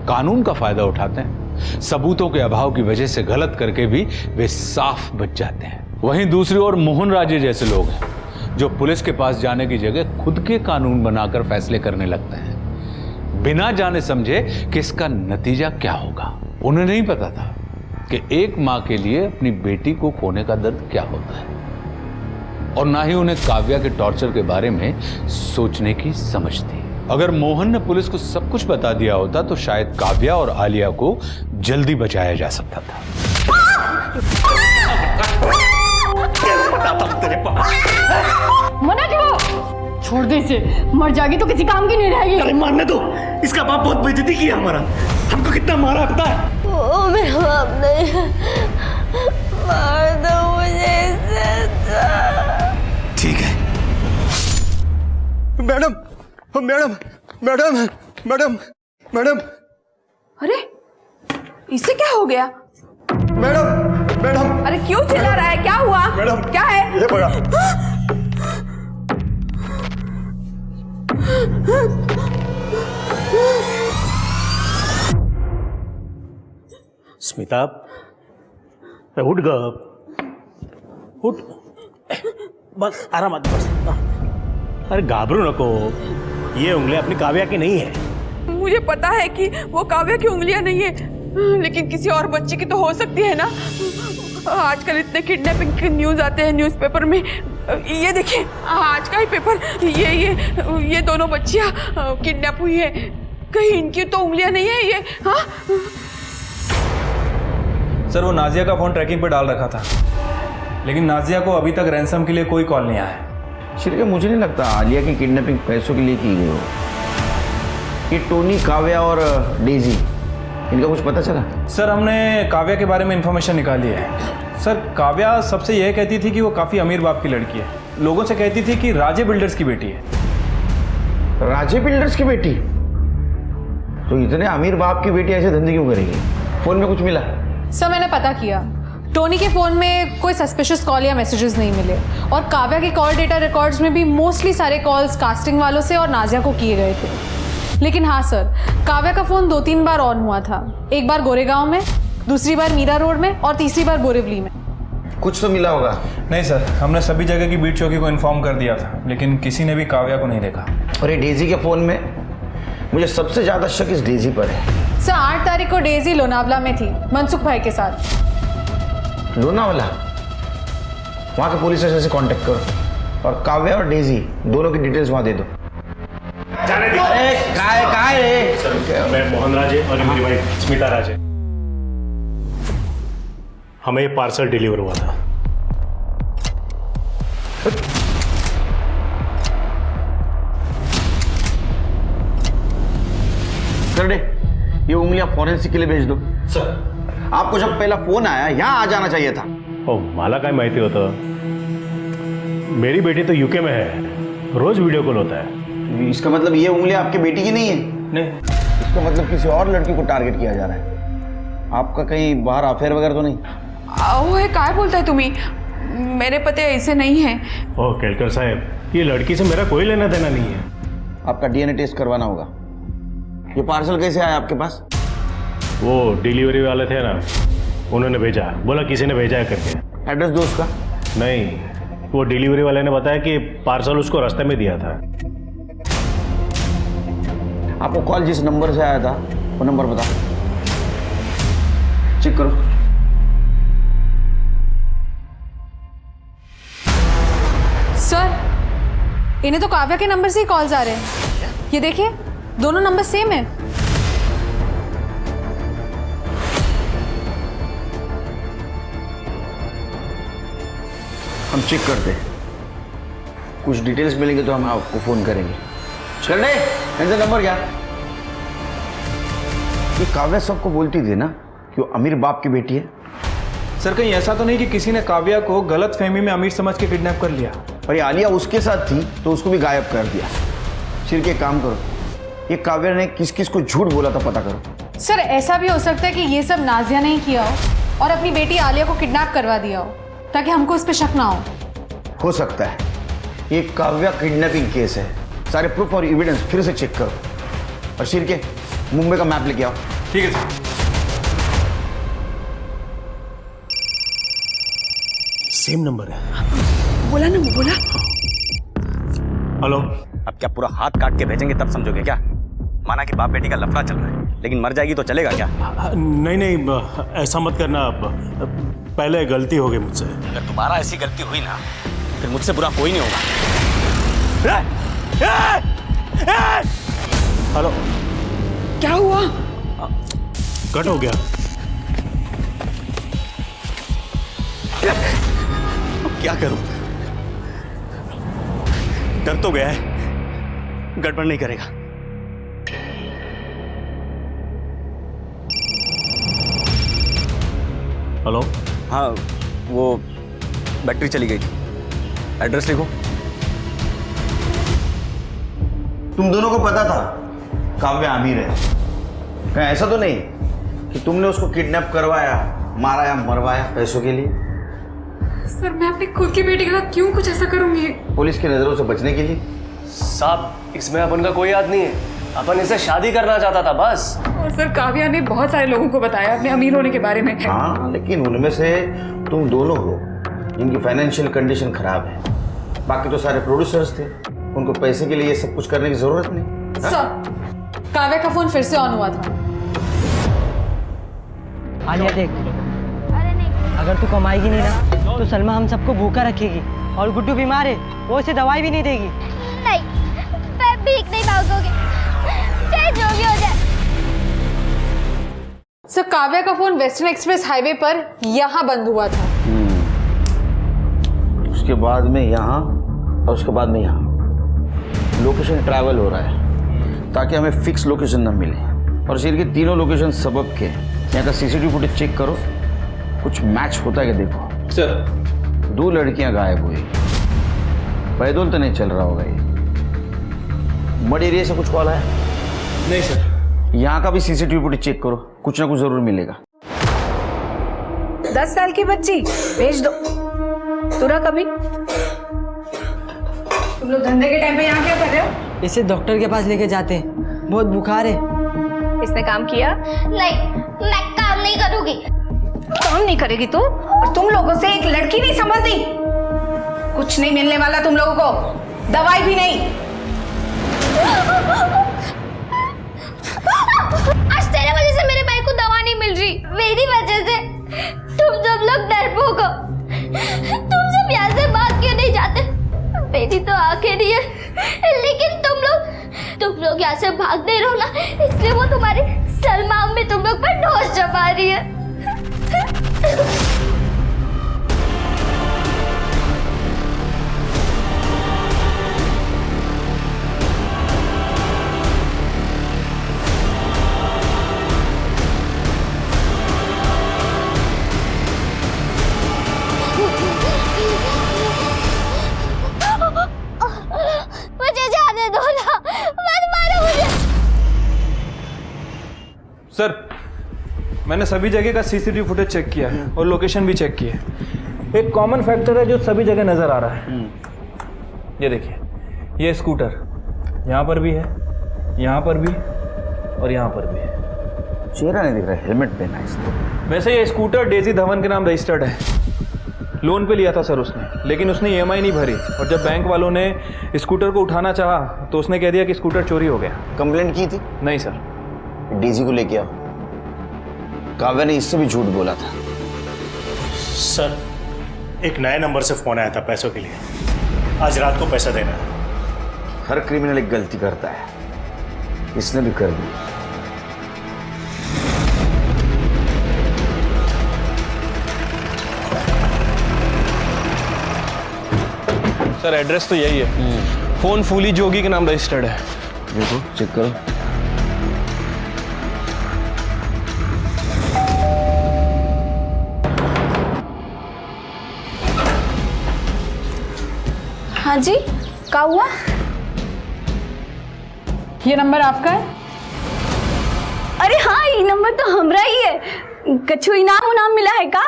कानून का फायदा उठाते हैं। सबूतों के अभाव की वजह से गलत करके भी वे साफ बच जाते हैं। वहीं दूसरी ओर मोहन राजे जैसे लोग हैं जो पुलिस के पास जाने की जगह खुद के कानून बनाकर फैसले करने लगते हैं, बिना जाने समझे कि इसका नतीजा क्या होगा। उन्हें नहीं पता था कि एक मां के लिए अपनी बेटी को खोने का दर्द क्या होता है, और ना ही उन्हें काव्या के टॉर्चर के बारे में सोचने की समझ थी। अगर मोहन ने पुलिस को सब कुछ बता दिया होता तो शायद काव्या और आलिया को जल्दी बचाया जा सकता था। मना क्यों? छोड़ दे इसे, मर जाएगी तो किसी काम की नहीं रहेगी। अरे मारने दो, इसका बाप बहुत बेइज्जती किया हमारा, हमको कितना मारा पता है? वो मेरा बाप नहीं है, मार दो मुझे इसे। ठीक है। Madam madam madam madam madam. अरे इसे क्या हो गया? Madam madam. अरे क्यों चिल्ला रहा है? क्या हुआ? मैडम क्या है? ये बड़ा। स्मिता, उठ ग, उठ, बस आरामात बस। अरे घाबरू नको, ये उंगलियां अपनी काव्या की नहीं है। मुझे पता है कि वो काव्या की उंगलियां नहीं है, लेकिन किसी और बच्चे की तो हो सकती है ना। आजकल इतने किडनैपिंग के न्यूज आते हैं न्यूज़पेपर में। ये देखिए आज का ही पेपर, ये दोनों बच्चियां किडनैप हुई है। कहीं इनकी तो उंगलियां नहीं है ये? हाँ सर, वो नाजिया का फोन ट्रैकिंग पर डाल रखा था, लेकिन नाजिया को अभी तक रैंसम के लिए कोई कॉल नहीं आया है। श्रीका, मुझे नहीं लगता आलिया की किडनैपिंग पैसों के लिए की गई हो। ये टोनी, काव्या और डेजी, इनका कुछ पता चला? सर, हमने काव्या के बारे में इंफॉर्मेशन निकाली है। सर, काव्या सबसे यह कहती थी कि वो काफ़ी अमीर बाप की लड़की है। लोगों से कहती थी कि राजे बिल्डर्स की बेटी है। राजे बिल्डर्स की बेटी? तो इतने अमीर बाप की बेटी ऐसे धंधे क्यों करेगी? फोन में कुछ मिला? सर, मैंने पता किया, टोनी के फ़ोन में कोई सस्पिशियस कॉल या मैसेजेस नहीं मिले, और काव्या के कॉल डेटा रिकॉर्ड्स में भी मोस्टली सारे कॉल्स कास्टिंग वालों से और नाजिया को किए गए थे। लेकिन हाँ सर, काव्या का फ़ोन 2-3 बार ऑन हुआ था। एक बार गोरेगांव में, दूसरी बार मीरा रोड में और तीसरी बार बोरिवली में। कुछ तो मिला होगा। नहीं सर, हमने सभी जगह की बीट चौकी को इन्फॉर्म कर दिया था, लेकिन किसी ने भी काव्या को नहीं देखा। और ये डेजी के फ़ोन में मुझे सबसे ज़्यादा शक इस डेजी पर है। सर 8 तारीख को डेजी लोनावला में थी मनसुख भाई के साथ। लोनावला? वहाँ के पुलिस स्टेशन से कांटेक्ट करो और काव्या और डेजी दोनों की डिटेल्स वहाँ दे दो। जाने दो। कहाँ है? सर, मैं मोहन राज है और ये मेरी वाइफ स्मिता राज है। हमें ये पार्सल डिलीवर हुआ था। कर दे, ये उंगलियां फॉरेंसिक के लिए भेज दो। सर, आपको जब पहला फोन आया यहाँ आ जाना चाहिए था। ओ मला काय माहिती होतं? मेरी बेटी तो यूके में है, रोज वीडियो कॉल होता है। इसका मतलब ये उंगलियां आपकी बेटी की नहीं है? नहीं। इसका मतलब किसी और लड़की को टारगेट किया जा रहा है। आपका कहीं बाहर अफेयर वगैरह तो नहीं? अहो हे काय बोलताय तुम्ही? मेरे पति ऐसे नहीं है। ओह केलकर साहब, ये लड़की से मेरा कोई लेना देना नहीं है। आपका डीएनए टेस्ट करवाना होगा। ये पार्सल कैसे आया आपके पास? वो डिलीवरी वाले थे ना, उन्होंने भेजा, बोला किसी ने भेजा है करके। एड्रेस दो उसका। नहीं, वो डिलीवरी वाले ने बताया कि पार्सल उसको रास्ते में दिया था। आपको कॉल जिस नंबर से आया था वो नंबर बता, चेक करो। सर, इन्हें तो काव्या के नंबर से ही कॉल्स आ रहे हैं। ये देखिए, दोनों नंबर सेम है। हम चेक करते हैं, कुछ डिटेल्स मिलेंगे तो हम आपको फोन करेंगे। चल रहे इनका नंबर क्या? ये काव्या सबको बोलती थी ना कि वो अमीर बाप की बेटी है। सर कहीं ऐसा तो नहीं कि किसी ने काव्या को गलत फहमी में अमीर समझ के किडनैप कर लिया? और ये आलिया उसके साथ थी तो उसको भी गायब कर दिया। सिर्फ एक काम करो, ये काव्या ने किस किस को झूठ बोला था पता करो। सर ऐसा भी हो सकता है कि ये सब नाजिया ने ही किया हो और अपनी बेटी आलिया को किडनैप करवा दिया हो ताकि हमको उस पर शक ना हो सकता है। ये काव्या किडनैपिंग केस है। सारे प्रूफ और एविडेंस फिर से चेक करो और सिर के मुंबई का मैप लेके आओ। ठीक है सर। सेम नंबर है। बोला ना, बोला। हेलो। अब क्या पूरा हाथ काट के भेजेंगे तब समझोगे क्या? माना कि बाप बेटी का लफड़ा चल रहा है, लेकिन मर जाएगी तो चलेगा क्या? नहीं नहीं, ऐसा मत करना। आप पहले गलती हो गई मुझसे। अगर दोबारा ऐसी गलती हुई ना, फिर मुझसे बुरा कोई नहीं होगा। हेलो। क्या हुआ? कट हो गया। क्या करूं? डर तो गया है, गड़बड़ नहीं करेगा। हेलो। हाँ, वो बैटरी चली गई थी। एड्रेस लिखो। तुम दोनों को पता था काव्या अमीर है? कहीं ऐसा तो नहीं कि तुमने उसको किडनैप करवाया, मारा या मरवाया पैसों के लिए? सर मैं अपनी खुद की बेटी के साथ क्यों कुछ ऐसा करूंगी? पुलिस की नजरों से बचने के लिए? साहब, इसमें अपन का कोई हाथ नहीं है। अपन इसे शादी करना चाहता था बस। और सर काव्या ने बहुत सारे लोगों को बताया अपने अमीर होने के बारे में। हाँ, लेकिन उनमें से तुम दोनों हो जिनकी फाइनेंशियल कंडीशन खराब है। बाकी तो सारे प्रोड्यूसर्स थे, उनको पैसे के लिए ये सब कुछ करने की जरूरत नहीं। सर, काव्या का फोन फिर से ऑन हुआ था। आलिया देख, अगर तू कमाएगी नहीं ना तो सलमा हम सबको भूखा रखेगी और गुड्डू बीमार है, वो इसे दवाई भी नहीं देगी। नहीं, मैं भीख नहीं मांगोगी, चाहे जो भी हो जाए। सर काव्या का फोन वेस्टर्न एक्सप्रेस हाईवे पर यहाँ बंद हुआ था। उसके बाद में यहाँ और उसके बाद में यहाँ लोकेशन ट्रैवल हो रहा है ताकि हमें फिक्स लोकेशन ना मिले। और शहर के तीनों लोकेशन सबब के यहाँ का सीसीटीवी फुटेज चेक करो, कुछ मैच होता है क्या देखो। सर 2 लड़कियां गायब हुई, पैदल तो नहीं चल रहा होगा ये। मड एरिया से कुछ कॉल आया? नहीं सर। यहाँ का भी सीसीटीवी फुटेज चेक करो, कुछ ना कुछ जरूर मिलेगा। 10 साल की बच्ची भेज दो। तुरा कभी तुम लोग धंधे के टाइम पे यहाँ क्या कर रहे हो? इसे डॉक्टर के पास लेके जाते हैं, बहुत बुखार है। इसने काम किया? नहीं, मैं काम नहीं करूंगी। काम नहीं करेगी तू? और तुम लोगों से एक लड़की नहीं संभलती। कुछ नहीं मिलने वाला तुम लोगों को, दवाई भी नहीं। आज तेरे वजह से मेरे भाई को दवा नहीं मिल रही, मेरी वजह से। तुम सब लोग डरपोक हो, तुम सब यहाँ से भाग क्यों नहीं जाते? मेरी तो आंखें नहीं है, लेकिन तुम लोग यहाँ से भाग नहीं रहो ना, इसलिए वो तुम्हारी सलमा में तुम लोग पर ढोस जमा रही है। मुझे जाने दो ना, मत मारो मुझे। सर, मैंने सभी जगह का सीसीटीवी फुटेज चेक किया है और लोकेशन भी चेक की है। एक कॉमन फैक्टर है जो सभी जगह नजर आ रहा है। ये देखिए, ये स्कूटर यहाँ पर भी है, यहाँ पर भी और यहाँ पर भी है। चेहरा नहीं दिख रहा, हेलमेट पहना है इसने। वैसे ये स्कूटर डेजी धवन के नाम रजिस्टर्ड है। लोन पे लिया था सर उसने, लेकिन उसने EMI नहीं भरी और जब बैंक वालों ने स्कूटर को उठाना चाहा तो उसने कह दिया कि स्कूटर चोरी हो गया। कंप्लेंट की थी? नहीं सर। डेजी को लेके आओ। काव्या ने इससे भी झूठ बोला था। सर, एक नए नंबर से फोन आया था पैसों के लिए। आज रात को पैसा देना है। हर क्रिमिनल एक गलती करता है, इसने भी कर दी। सर, एड्रेस तो यही है। फोन फूली जोगी के नाम रजिस्टर्ड है। देखो, चेक करो। हाँ जी, क्या हुआ? ये नंबर आपका है? अरे हाँ, ये नंबर तो हमरा ही है। कछु इनाम मिला है का?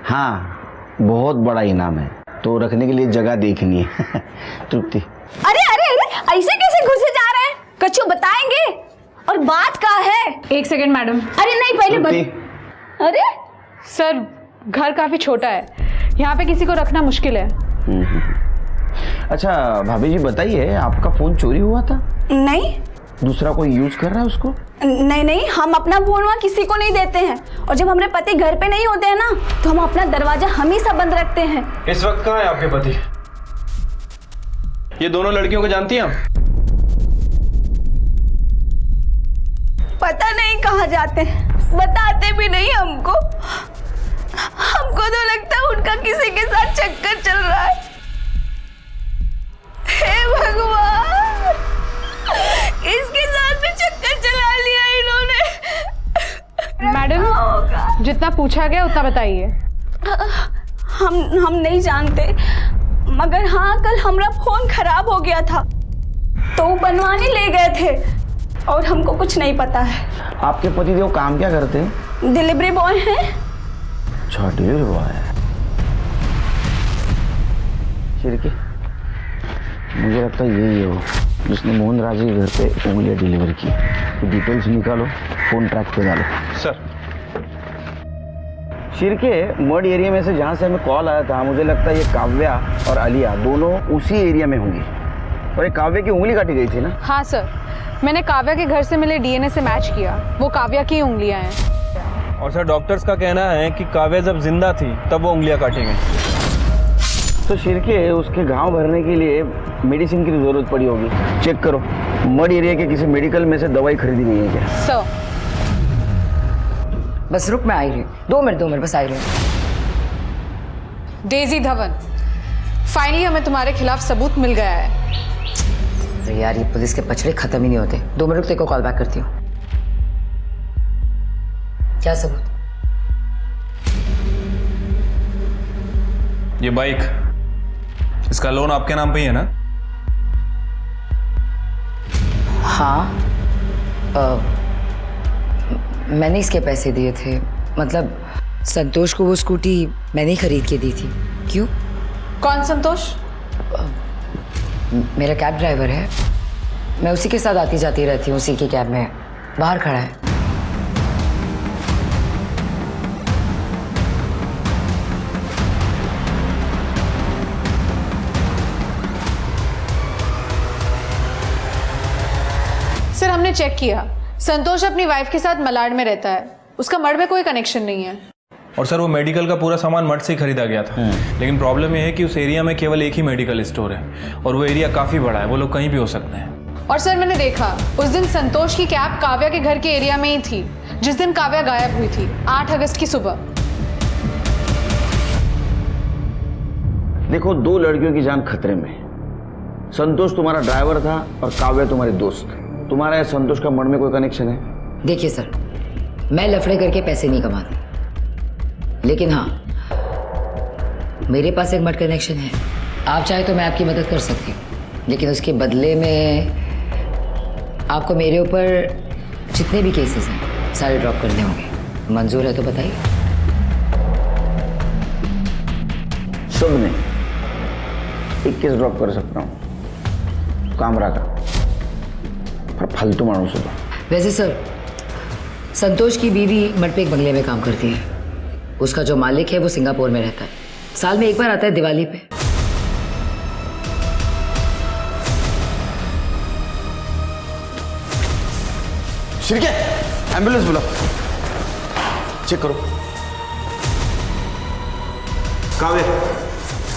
हाँ, बहुत बड़ा इनाम है, तो रखने के लिए जगह देखनी है। तृप्ति। अरे अरे अरे, ऐसे कैसे घुसे जा रहे हैं? कछु बताएंगे? और बात का है? एक सेकंड मैडम। अरे नहीं, पहले अरे सर, घर काफी छोटा है, यहाँ पे किसी को रखना मुश्किल है। अच्छा भाभी जी, बताइए, आपका फोन चोरी हुआ था? नहीं। दूसरा कोई यूज कर रहा है उसको? नहीं नहीं, हम अपना फोन वहाँ किसी को नहीं देते हैं, और जब हमारे पति घर पे नहीं होते हैं ना, तो हम अपना दरवाजा हमेशा बंद रखते हैं। इस वक्त कहाँ है आपके पति? ये दोनों लड़कियों को जानती हैं आप? पता नहीं कहाँ जाते हैं, बताते भी नहीं हमको। हमको तो लगता है उनका किसी के साथ चक्कर चल रहा है। हे भगवान, इसके साथ भी चक्कर चला लिया इन्होंने। मैडम, जितना पूछा गया उतना बताइए। हम नहीं जानते, मगर हाँ, कल हमारा फोन खराब हो गया था तो वो बनवाने ले गए थे, और हमको कुछ नहीं पता है। आपके पति देव काम क्या करते हैं? डिलीवरी बॉय हैं। अच्छा, डिलीवरी बॉय है। चिरके, मुझे लगता है यही है वो जिसने मोहन राज के घर पे उंगलियां डिलीवर की। तो डिटेल्स निकालो, फोन ट्रैक पे डालो। सर, शिरके मड एरिया में से जहाँ से हमें कॉल आया था, मुझे लगता है ये काव्या और आलिया दोनों उसी एरिया में होंगी। और ये काव्या की उंगली काटी गई थी ना? हाँ सर, मैंने काव्या के घर से मिले DNA से मैच किया, वो काव्या की उंगलियां हैं। और सर, डॉक्टर्स का कहना है कि काव्या जब जिंदा थी तब वो उंगलियां काटी गई। तो शिरके, उसके घाव भरने के लिए मेडिसिन की जरूरत पड़ी होगी। चेक करो, मड एरिया के किसी मेडिकल में से दवाई खरीदी गई है क्या? सर, बस रुक, मैं आ रही हूँ। 2 मिनट बस आ रही हूँ। डेजी धवन, फाइनली हमें तुम्हारे खिलाफ सबूत मिल गया है। अरे यार, ये पुलिस के पचड़े खत्म ही नहीं होते। 2 मिनट तेरे को कॉल बैक करती हूँ। क्या सबूत? ये बाइक, इसका लोन आपके नाम पे ही है ना? हाँ, मैंने इसके पैसे दिए थे। मतलब संतोष को वो स्कूटी मैंने ही खरीद के दी थी। क्यों? कौन संतोष? मेरा कैब ड्राइवर है। मैं उसी के साथ आती जाती रहती हूँ, उसी की कैब में बाहर खड़ा है। सर हमने चेक किया, संतोष अपनी वाइफ के साथ मलाड में रहता है, उसका मर्ड में कोई कनेक्शन नहीं है। और सर वो मेडिकल का पूरा सामान मठ से ही खरीदा गया था। लेकिन प्रॉब्लम यह है कि उस एरिया में केवल एक ही मेडिकल स्टोर है और वो एरिया काफ़ी बड़ा है, वो लोग कहीं भी हो सकते हैं। और सर मैंने देखा उस दिन संतोष की कैब काव्या के घर के एरिया में ही थी जिस दिन काव्या गायब हुई थी, 8 अगस्त की सुबह। देखो, 2 लड़कियों की जान खतरे में है। संतोष तुम्हारा ड्राइवर था और काव्या तुम्हारी दोस्त। तुम्हारा या संतोष का मर्ड में कोई कनेक्शन है? देखिए सर, मैं लफड़े करके पैसे नहीं कमाती, लेकिन हाँ मेरे पास एक मर्ड कनेक्शन है। आप चाहे तो मैं आपकी मदद कर सकती हूँ, लेकिन उसके बदले में आपको मेरे ऊपर जितने भी केसेस हैं सारे ड्रॉप करने होंगे। मंजूर है तो बताइए। शुभ नहीं, 1 केस ड्रॉप कर सकता हूँ, कामरा का, पर फालतू मानुस होगा। वैसे सर, संतोष की बीवी मठ पे एक बंगले में काम करती है। उसका जो मालिक है वो सिंगापुर में रहता है, साल में एक बार आता है दिवाली पे। शिरके, एम्बुलेंस बुलाओ, चेक करो। काव्य,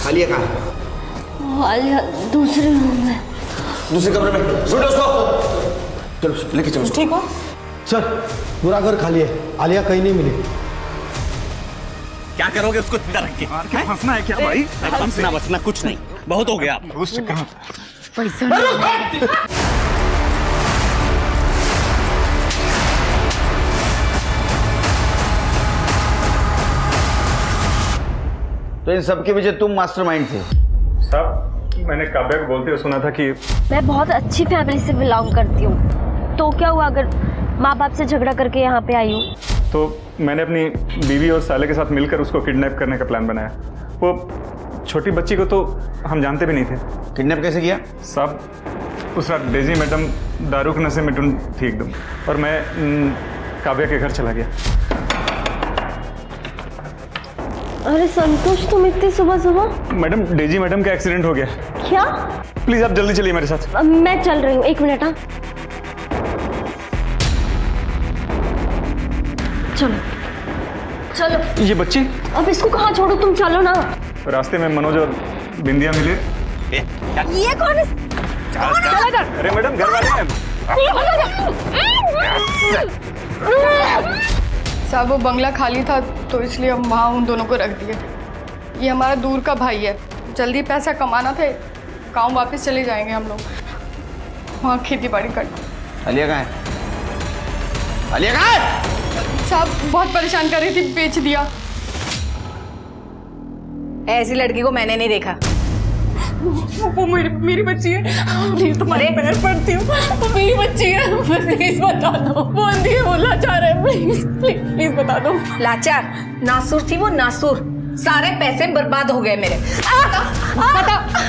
आलिया कहाँ है? आलिया दूसरे रूम में। दूसरे कमरे में, ढूंढो उसको। चलो लेके चलो। ठीक हो? सर पूरा घर खाली है, आलिया कहीं नहीं मिली। क्या करोगे उसको जिंदा रख के? फंसना है क्या भाई? फंसना बसना कुछ नहीं, बहुत हो गया। उस चक्कर में पैसा तो इन सबके पीछे तुम मास्टरमाइंड थे? साहब, मैंने काव्या को बोलते हुए सुना था कि मैं बहुत अच्छी फैमिली से बिलोंग करती हूँ, तो क्या हुआ अगर माँ बाप से झगड़ा करके यहाँ पे आई हूँ? तो मैंने अपनी बीवी और साले के साथ मिलकर उसको किडनैप करने का प्लान बनाया। वो छोटी बच्ची को तो हम जानते भी नहीं थे। किडनैप कैसे किया? साहब, उस रात डेजी मैडम दारू के नशे में टुन थी एकदम, और मैं काव्या के घर चला गया। अरे संतोष, तुम इतनी सुबह सुबह? मैडम, डेजी मैडम का एक्सीडेंट हो गया। क्या? प्लीज आप जल्दी चलिए मेरे साथ। मैं चल रही हूँ, 1 मिनट। हाँ चलो चलो। ये बच्ची? अब इसको कहाँ छोड़ो, तुम चलो ना। रास्ते में मनोज और बिंदिया मिले। ये कौन है? अरे मैडम, घर वाले हैं। साहब वो बंगला खाली था तो इसलिए हम वहाँ उन दोनों को रख दिए। ये हमारा दूर का भाई है, जल्दी पैसा कमाना था, गाँव वापस चले जाएंगे हम लोग, वहाँ खेती बाड़ी करना। आलिया कहाँ है? आलिया कहाँ है? साहब बहुत परेशान कर रही थी, बेच दिया। ऐसी लड़की को मैंने नहीं देखा। वो मेरी बच्ची है, प्लीज तुम्हारे पैर पड़ती हूँ, वो मेरी बच्ची है, प्लीज बता दो। वो अंधी है, वो लाचार है, प्लीज प्लीज प्लीज बता दो। लाचार नासुर थी वो, नासुर। सारे पैसे बर्बाद हो गए मेरे। बता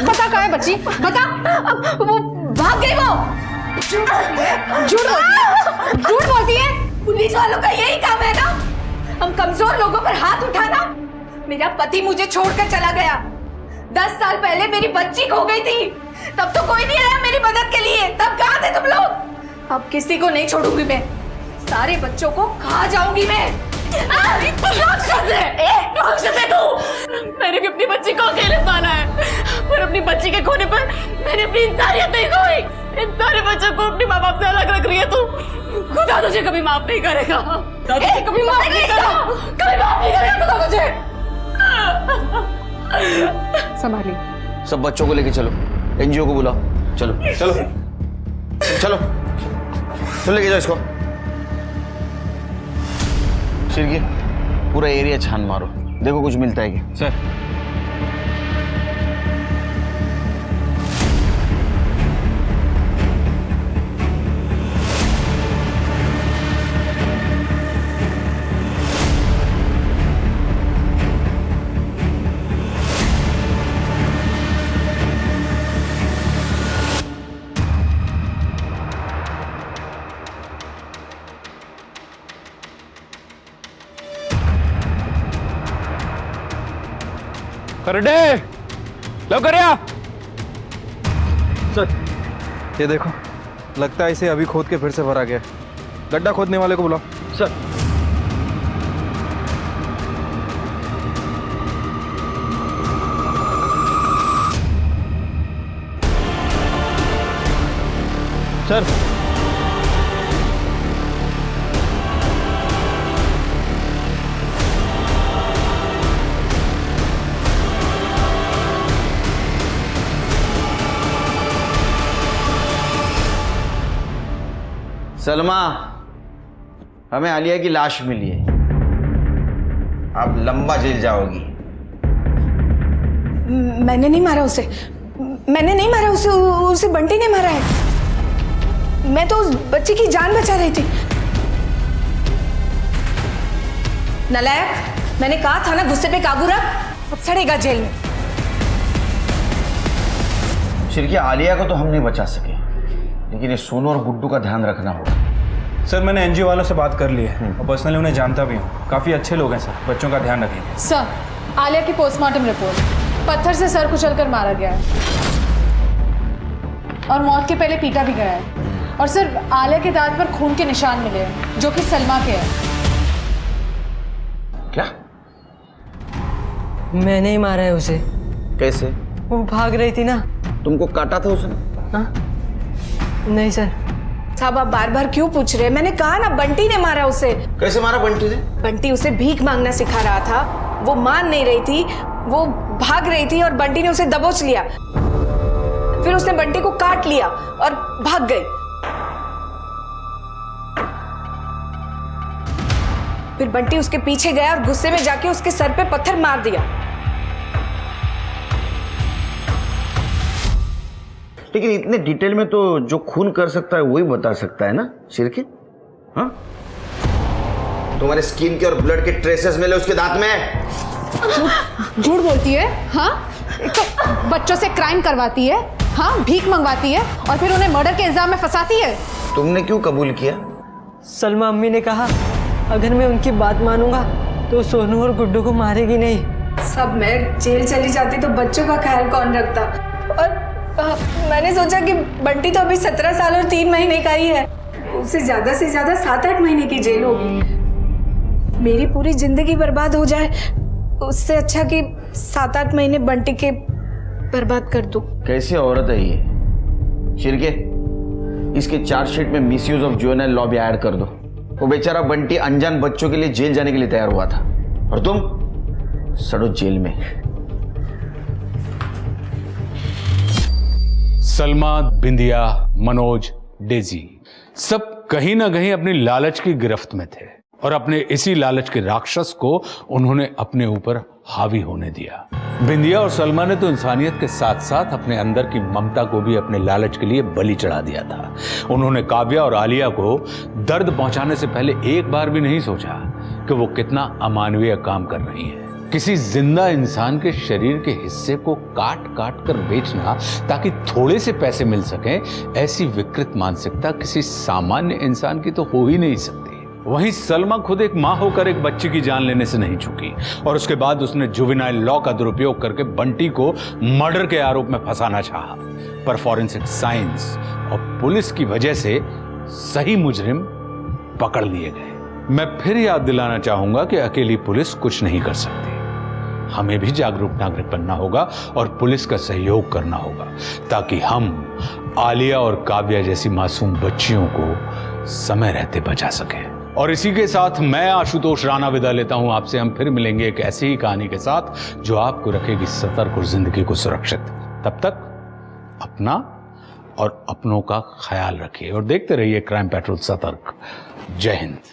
बता कहाँ है बच्ची, बता। वो भाग गई। वो झूठ बोलती है। पुलिस वालों का यही काम है ना, हम कमजोर लोगों पर हाथ उठाना। मेरा पति मुझे छोड़कर चला गया, 10 साल पहले मेरी बच्ची खो गई थी, तब तो कोई नहीं आया मेरी मदद के लिए। तब कहाँ थे तुम लोग? अब किसी को नहीं छोड़ूंगी मैं, सारे बच्चों को खा जाऊंगी मैं। राक्षस है तू। मैंने भी अपनी बच्ची को अकेले पाला है, पर अपनी बच्ची के खोने पर मैंने अपनी इंसानियत नहीं खोई। इन सारे बच्चों को अपने माँ बाप से अलग रख रही है तू। खुदा तुझे कभी माफ नहीं करेगा, कभी माफ नहीं करेगा, कभी माफ नहीं करेगा खुदा तुझे। संभाली। सब बच्चों को लेके चलो, एनजीओ को बुलाओ। चलो चलो चलो चलो, लेके जाओ इसको। शिरकी, पूरा एरिया छान मारो, देखो कुछ मिलता है क्या। सर करडे लो करिया। सर ये देखो, लगता है इसे अभी खोद के फिर से भरा गया। गड्ढा खोदने वाले को बुलाओ। सर सर सलमा, हमें आलिया की लाश मिली है। आप लंबा जेल जाओगी। मैंने नहीं मारा उसे, मैंने नहीं मारा उसे, उसे बंटी ने मारा है। मैं तो उस बच्ची की जान बचा रही थी। नालायक, मैंने कहा था ना गुस्से पे काबू रख, अब सड़ेगा जेल में। शिरकी, आलिया को तो हम नहीं बचा सके, लेकिन ये सोनू और गुड्डू का ध्यान रखना होगा। सर मैंने एनजीओ वालों से बात कर ली है और पर्सनली उन्हें जानता भी हूँ। काफ़ी अच्छे लोग हैं सर, बच्चों का ध्यान रखेंगे। सर, आलिया की पोस्टमार्टम रिपोर्ट, पत्थर से सर कुचलकर मारा गया है और मौत के पहले पीटा भी गया है। और सर, आलिया के दांत पर खून के निशान मिले हैं जो कि सलमा के हैं। क्या? मैंने ही मारा है उसे। कैसे? वो भाग रही थी ना। तुमको काटा था उसने? हाँ? नहीं सर। साहब, आप बार बार क्यों पूछ रहे हैं? मैंने कहा ना, बंटी ने मारा उसे। कैसे मारा बंटी ने? बंटी उसे भीख मांगना सिखा रहा था, वो मान नहीं रही थी, वो भाग रही थी और बंटी ने उसे दबोच लिया। फिर उसने बंटी को काट लिया और भाग गई। फिर बंटी उसके पीछे गया और गुस्से में जाके उसके सर पे पत्थर मार दिया। लेकिन इतने डिटेल में तो जो खून कर सकता है वही बता सकता है ना शिरके? हाँ, तुम्हारे स्किन के और ब्लड के ट्रेसेस मिले उसके दांत में। झूठ बोलती है। हाँ, तो बच्चों से क्राइम करवाती है, हाँ, भीख मंगवाती है और फिर उन्हें मर्डर के इल्जाम में फंसाती है। तुमने क्यों कबूल किया? सलमा अम्मी ने कहा अगर मैं उनकी बात मानूंगा तो सोनू और गुड्डू को मारेगी नहीं। सब मैं जेल चली जाती तो बच्चों का ख्याल कौन रखता? और मैंने सोचा कि बंटी तो अभी 17 साल और 3 महीने का ही है, उसे ज्यादा से ज्यादा 7-8 महीने की जेल होगी। मेरी पूरी जिंदगी बर्बाद हो जाए, उससे अच्छा कि 7-8 महीने बंटी के बर्बाद कर दूं। कैसी औरत है ये शिरके? इसके चार्जशीट में मिसयूज ऑफ जुवेनाइल लॉ भी ऐड कर दो। वो बेचारा बंटी अनजान बच्चों के लिए जेल जाने के लिए तैयार हुआ था और तुम सड़ो जेल में। सलमा, बिंदिया, मनोज, डेजी सब कहीं ना कहीं अपनी लालच की गिरफ्त में थे और अपने इसी लालच के राक्षस को उन्होंने अपने ऊपर हावी होने दिया। बिंदिया और सलमा ने तो इंसानियत के साथ साथ अपने अंदर की ममता को भी अपने लालच के लिए बलि चढ़ा दिया था। उन्होंने काव्या और आलिया को दर्द पहुंचाने से पहले एक बार भी नहीं सोचा कि वो कितना अमानवीय काम कर रही है। किसी जिंदा इंसान के शरीर के हिस्से को काट काट कर बेचना ताकि थोड़े से पैसे मिल सकें, ऐसी विकृत मानसिकता किसी सामान्य इंसान की तो हो ही नहीं सकती। वहीं सलमा खुद एक मां होकर एक बच्ची की जान लेने से नहीं चूकी और उसके बाद उसने जुवेनाइल लॉ का दुरुपयोग करके बंटी को मर्डर के आरोप में फंसाना चाहा, पर फॉरेंसिक साइंस और पुलिस की वजह से सही मुजरिम पकड़ लिए गए। मैं फिर याद दिलाना चाहूंगा कि अकेली पुलिस कुछ नहीं कर सकती। हमें भी जागरूक नागरिक बनना होगा और पुलिस का सहयोग करना होगा ताकि हम आलिया और काव्या जैसी मासूम बच्चियों को समय रहते बचा सकें। और इसी के साथ मैं आशुतोष राणा विदा लेता हूं आपसे। हम फिर मिलेंगे एक ऐसी ही कहानी के साथ जो आपको रखेगी सतर्क और जिंदगी को सुरक्षित। तब तक अपना और अपनों का ख्याल रखिए और देखते रहिए क्राइम पेट्रोल सतर्क। जय हिंद।